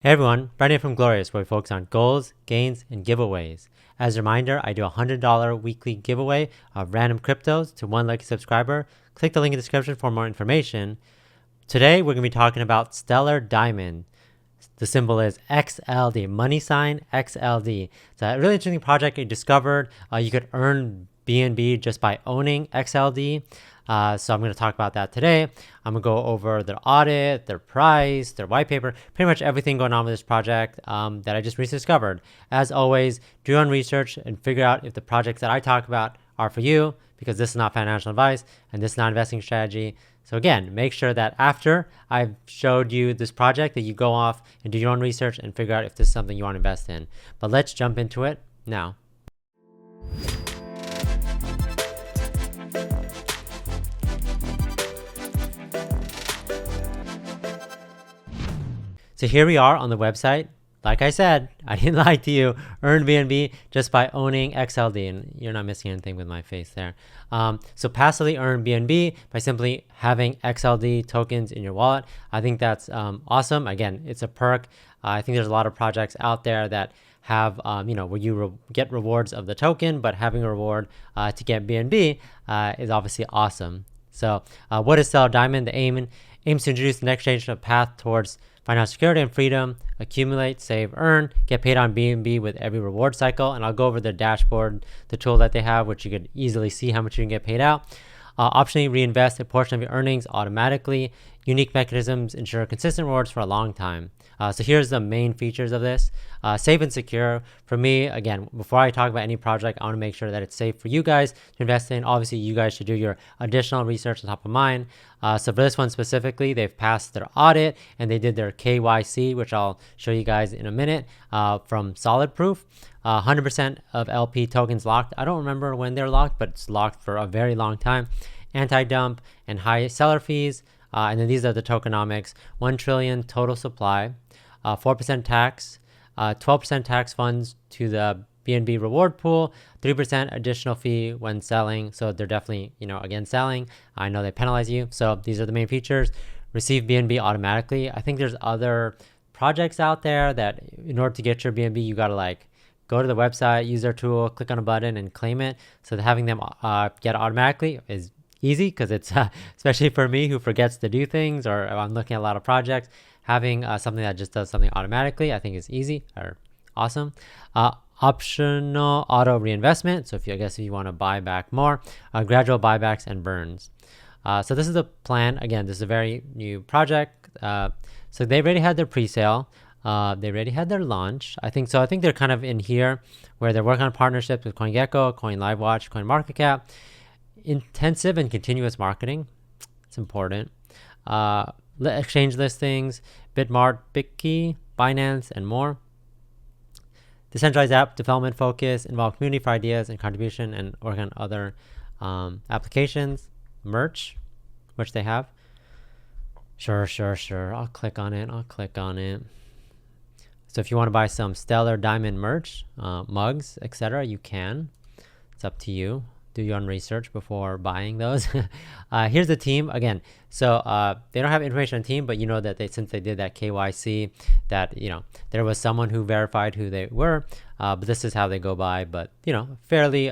Hey everyone, Brendan from Goalorious, where we focus on goals, gains, and giveaways. As a reminder, I do a $100 weekly giveaway of random cryptos to one lucky subscriber. Click the link in the description for more information. Today, we're going to be talking about Stellar Diamond. The symbol is XLD, money sign XLD. It's a really interesting project I discovered. You could earn BNB just by owning XLD. So I'm going to talk about that today. I'm going to go over their audit, their price, their white paper, pretty much everything going on with this project that I just recently discovered. As always, do your own research and figure out if the projects that I talk about are for you, because this is not financial advice and this is not investing strategy. So again, make sure that after I've showed you this project that you go off and do your own research and figure out if this is something you want to invest in. But let's jump into it now. So here we are on the website. Like I said, I didn't lie to you. Earn BNB just by owning XLD, and you're not missing anything with my face there. So passively earn BNB by simply having XLD tokens in your wallet. I think that's awesome. Again, it's a perk. I think there's a lot of projects out there that have, where you get rewards of the token, but having a reward to get BNB is obviously awesome. So what is Stellar Diamond? The aims to introduce the next generation of path towards financial security and freedom. Accumulate, save, earn, get paid on BNB with every reward cycle. And I'll go over the dashboard, the tool that they have, which you could easily see how much you can get paid out. Optionally reinvest a portion of your earnings automatically. Unique mechanisms ensure consistent rewards for a long time. So here's the main features of this. Safe and secure. For me, again, before I talk about any project, I want to make sure that it's safe for you guys to invest in. Obviously, you guys should do your additional research on top of mine. So for this one specifically, they've passed their audit and they did their KYC, which I'll show you guys in a minute, from Solid Proof. 100% of LP tokens locked. I don't remember when they're locked, but it's locked for a very long time. Anti-dump and high seller fees. And then these are the tokenomics. 1 trillion total supply, 4% tax, 12% tax funds to the BNB reward pool, 3% additional fee when selling. So they're definitely, again, selling. I know they penalize you. So these are the main features. Receive BNB automatically. I think there's other projects out there that in order to get your BNB, you got to go to the website, use their tool, click on a button and claim it. So that having them get automatically is easy, because it's especially for me who forgets to do things, or I'm looking at a lot of projects, having something that just does something automatically, I think is easy or awesome. Optional auto reinvestment. So if you want to buy back more, gradual buybacks and burns. So this is the plan. Again, this is a very new project. So they already had their pre-sale. They already had their launch. I think they're kind of in here where they're working on partnerships with CoinGecko, CoinLiveWatch, CoinMarketCap. Intensive and continuous marketing. It's important. Exchange listings, Bitmart, Bitkey, Binance, and more. Decentralized app development focus, involve community for ideas and contribution, and work on other applications. Merch, which they have. Sure. I'll click on it. So if you want to buy some Stellar Diamond merch, mugs, etc., you can. It's up to you. Do your own research before buying those. Here's the team again. So they don't have information on team, but you know that since they did that KYC, that there was someone who verified who they were. But this is how they go by. But fairly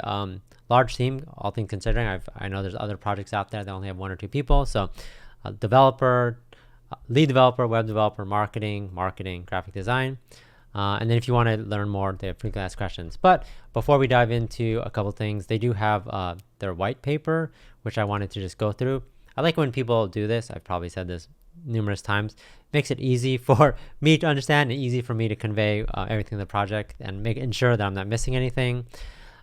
large team, all things considering. I know there's other projects out there that only have 1 or 2 people. So developer, lead developer, web developer, marketing, graphic design. And then if you want to learn more, they have frequently asked questions. But before we dive into a couple things, they do have their white paper, which I wanted to just go through. I like when people do this. I've probably said this numerous times. It makes it easy for me to understand and easy for me to convey everything in the project and ensure that I'm not missing anything.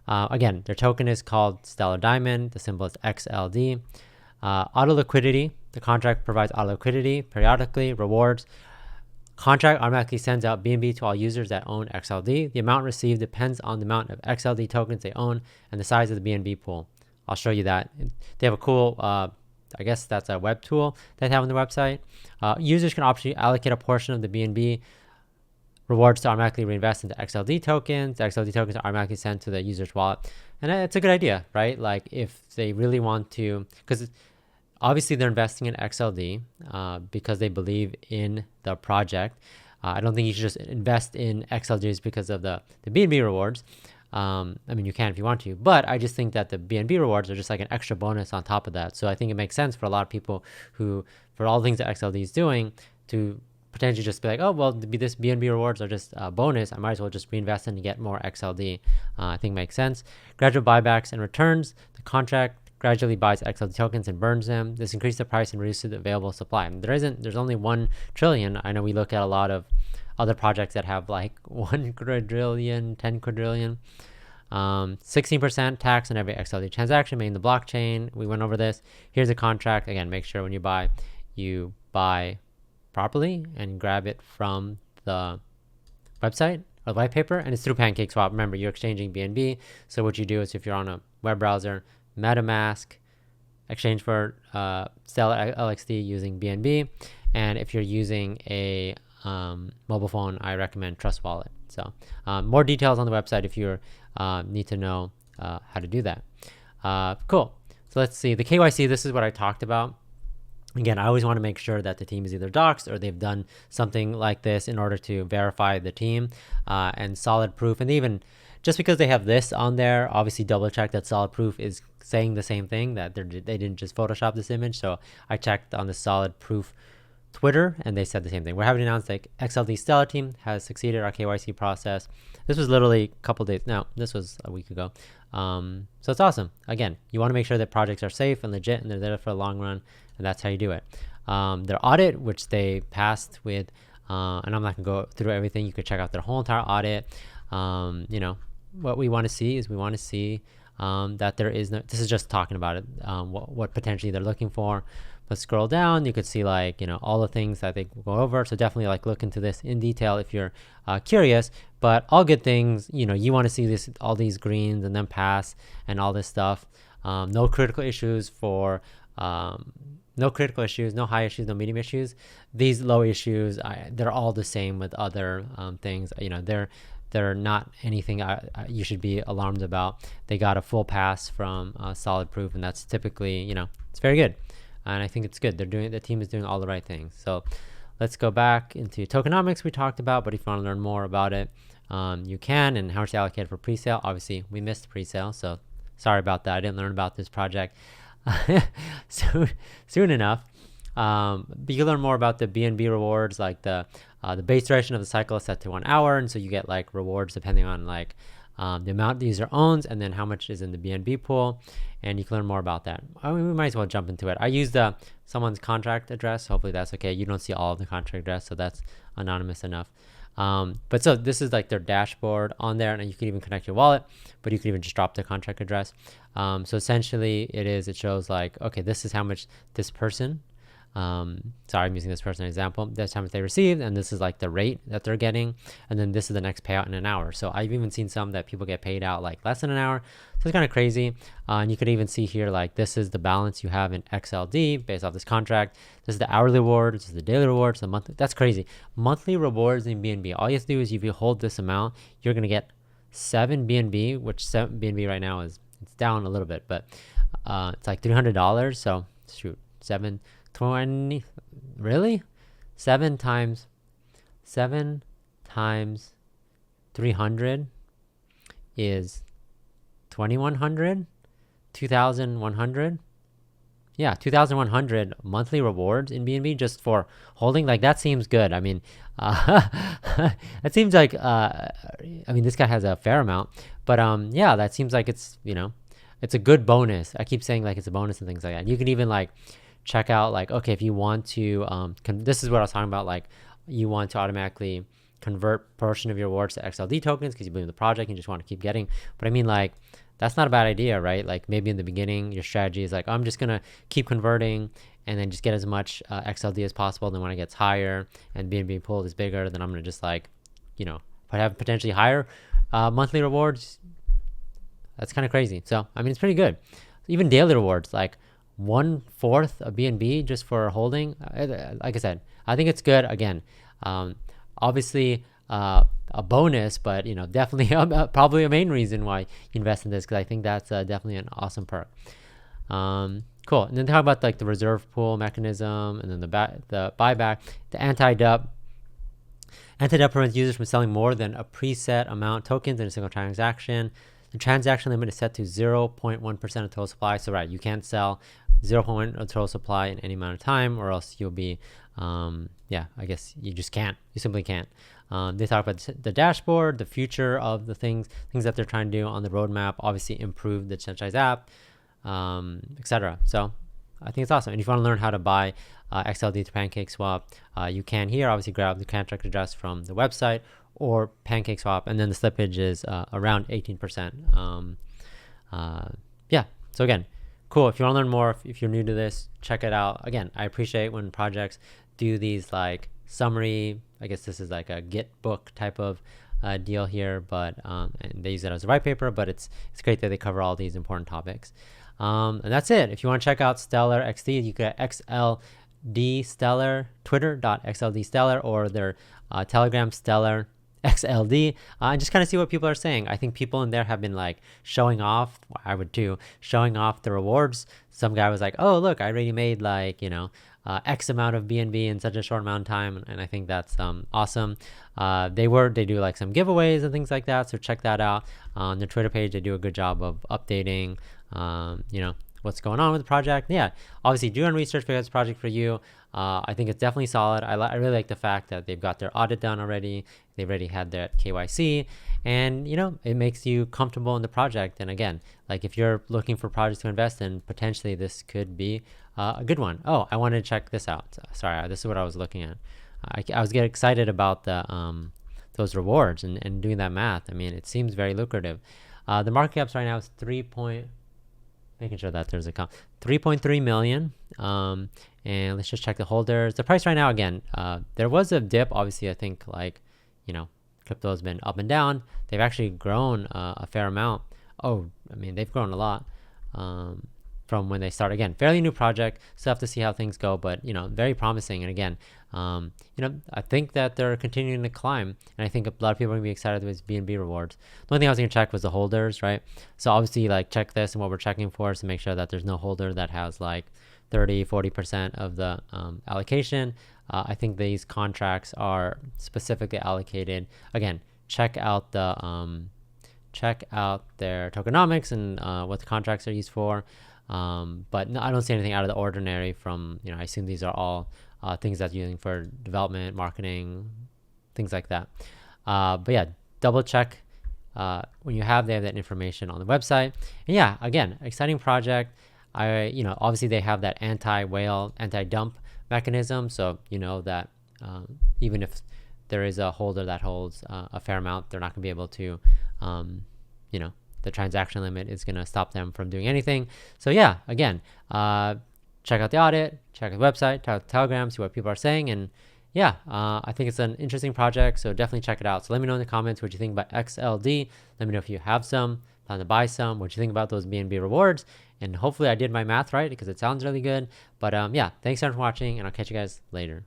Again, their token is called Stellar Diamond. The symbol is XLD. Auto-liquidity. The contract provides auto-liquidity, periodically, rewards. Contract automatically sends out BNB to all users that own XLD. The amount received depends on the amount of XLD tokens they own and the size of the BNB pool. I'll show you that. They have a cool, I guess that's a web tool that they have on the website. Users can optionally allocate a portion of the BNB rewards to automatically reinvest into XLD tokens. The XLD tokens are automatically sent to the user's wallet. And it's a good idea, right? Like if they really want to, because obviously they're investing in XLD because they believe in the project. I don't think you should just invest in XLDs because of the BNB rewards. I mean, you can if you want to, but I just think that the BNB rewards are just like an extra bonus on top of that. So I think it makes sense for a lot of people who, for all the things that XLD is doing, to potentially just be like, oh, well, this BNB rewards are just a bonus. I might as well just reinvest in to get more XLD. I think makes sense. Gradual buybacks and returns. The contract gradually buys XLD tokens and burns them. This increases the price and reduces the available supply. There's only 1 trillion. I know we look at a lot of other projects that have like 1 quadrillion, 10 quadrillion. 16% tax on every XLD transaction made in the blockchain. We went over this. Here's a contract. Again, make sure when you buy properly and grab it from the website or the white paper, and it's through PancakeSwap. Remember, you're exchanging BNB. So what you do is if you're on a web browser, MetaMask, exchange for Stellar LXD using BNB. And if you're using a mobile phone, I recommend Trust Wallet. So more details on the website if you need to know how to do that. Cool. So let's see. The KYC, this is what I talked about. Again, I always want to make sure that the team is either doxed or they've done something like this in order to verify the team and solid proof. And even just because they have this on there, obviously double check that solid proof is saying the same thing, that they didn't just Photoshop this image. So I checked on the solid proof Twitter and they said the same thing. We're happy to announce that XLD Stellar team has succeeded our KYC process. This was literally a couple days. No, this was a week ago. So it's awesome. Again, you want to make sure that projects are safe and legit and they're there for a long run. And that's how you do it. Their audit, which they passed with, and I'm not gonna go through everything. You could check out their whole entire audit. What we want to see is that there is no, this is just talking about it, what potentially they're looking for. Let's scroll down. You could see all the things that they go over. So definitely look into this in detail if you're curious, but all good things. You want to see this, all these greens and then pass and all this stuff. No critical issues no critical issues, no high issues, no medium issues. These low issues, they're all the same with other things. They're not anything you should be alarmed about. They got a full pass from solid proof, and that's typically, it's very good. And I think it's good. The team is doing all the right things. So let's go back into tokenomics we talked about, but if you want to learn more about it, you can. And how much to allocate for pre-sale. Obviously, we missed pre-sale, so sorry about that. I didn't learn about this project soon enough. But you can learn more about the BNB rewards, like the base duration of the cycle is set to 1 hour, and so you get rewards depending on the amount the user owns and then how much is in the BNB pool, and you can learn more about that. I mean, we might as well jump into it. I used someone's contract address. Hopefully that's okay. You don't see all of the contract address, so that's anonymous enough. But so this is their dashboard on there, and you can even connect your wallet, but you can even just drop the contract address. So essentially it shows okay, this is how much this person, sorry, I'm using this person as an example. That's how much they received, and this is the rate that they're getting, and then this is the next payout in an hour. So I've even seen some that people get paid out less than an hour. So it's kind of crazy. And you could even see here this is the balance you have in XLD based off this contract. This is the hourly reward, this is the daily rewards, the monthly. That's crazy. Monthly rewards in BNB. All you have to do is if you hold this amount, you're gonna get 7 BNB, which 7 BNB right now it's down a little bit, but it's $300. So shoot, 720, really? 7 times 300 is 2100, 2100. Yeah, 2100 monthly rewards in BNB just for holding. That seems good. I mean, it seems this guy has a fair amount, but yeah, that seems like it's a good bonus. I keep saying it's a bonus and things like that. You can even check out okay, if you want to this is what I was talking about, you want to automatically convert portion of your rewards to XLD tokens because you believe in the project and you just want to keep getting. But I mean that's not a bad idea, right? Maybe in the beginning your strategy is I'm just gonna keep converting and then just get as much XLD as possible. Then when it gets higher and BNB pool is bigger, then I'm gonna just have potentially higher monthly rewards. That's kind of crazy. So I mean, it's pretty good. Even daily rewards, 1/4 of BNB just for holding. Like I said, I think it's good. Again, obviously a bonus, but definitely probably a main reason why you invest in this, because I think that's definitely an awesome perk. Cool. And then talk about the reserve pool mechanism, and then the buyback, the anti-dub. Anti-debt prevents users from selling more than a preset amount of tokens in a single transaction. The transaction limit is set to 0.1% of total supply. So right, you can't sell 0.1 of total supply in any amount of time, or else you'll be, yeah, I guess you just can't. You simply can't. They talk about the dashboard, the future of the things that they're trying to do on the roadmap. Obviously, improve the decentralized app, etc. So I think it's awesome. And if you want to learn how to buy XLD through PancakeSwap, you can here. Obviously, grab the contract address from the website or PancakeSwap, and then the slippage is around 18%. Yeah. So again, cool. If you want to learn more, if you're new to this, check it out. Again, I appreciate when projects do these like summary. I guess this is like a Git book type of deal here, but and they use it as a white paper. But it's great that they cover all these important topics. And that's it. If you want to check out Stellar XD, you can XLD Stellar, Twitter.xld Stellar, or their Telegram Stellar XLD, and just kind of see what people are saying. I think people in there have been like showing off. I would too, showing off the rewards. Some guy was like, "Oh, look, I already made like X amount of BNB in such a short amount of time," and I think that's awesome. They do like some giveaways and things like that. So check that out on their Twitter page. They do a good job of updating, what's going on with the project. Yeah, obviously do your own research because it's a project for you. I think it's definitely solid. I really like the fact that they've got their audit done already. They've already had their KYC, and it makes you comfortable in the project. And again, like if you're looking for projects to invest in, potentially this could be a good one. Oh, I wanted to check this out. Sorry, this is what I was looking at. I was getting excited about the those rewards and doing that math. I mean, it seems very lucrative. The market caps right now is making sure that there's a count, 3.3 million. And let's just check the holders. The price right now, again, there was a dip. Obviously, I think crypto has been up and down. They've actually grown a fair amount. Oh, I mean, they've grown a lot from when they start. Again, fairly new project. Still have to see how things go, but very promising. And again, I think that they're continuing to climb, and I think a lot of people are gonna be excited with BNB rewards. The only thing I was gonna check was the holders, right? So obviously, like check this, and what we're checking for is to make sure that there's no holder that has like 30-40% of the allocation. I think these contracts are specifically allocated. Again, check out their tokenomics and what the contracts are used for. But no, I don't see anything out of the ordinary from, I assume these are all things that you're using for development, marketing, things like that. But yeah, double check when they have that information on the website. And yeah, again, exciting project. Obviously they have that anti-whale, anti-dump mechanism. So that even if there is a holder that holds a fair amount, they're not going to be able to, the transaction limit is going to stop them from doing anything. So yeah, again, check out the audit, check out the website, check out the Telegram, see what people are saying. And yeah, I think it's an interesting project. So definitely check it out. So let me know in the comments what you think about XLD. Let me know if you have some, plan to buy some, what you think about those BNB rewards. And hopefully I did my math right because it sounds really good. But yeah, thanks everyone for watching, and I'll catch you guys later.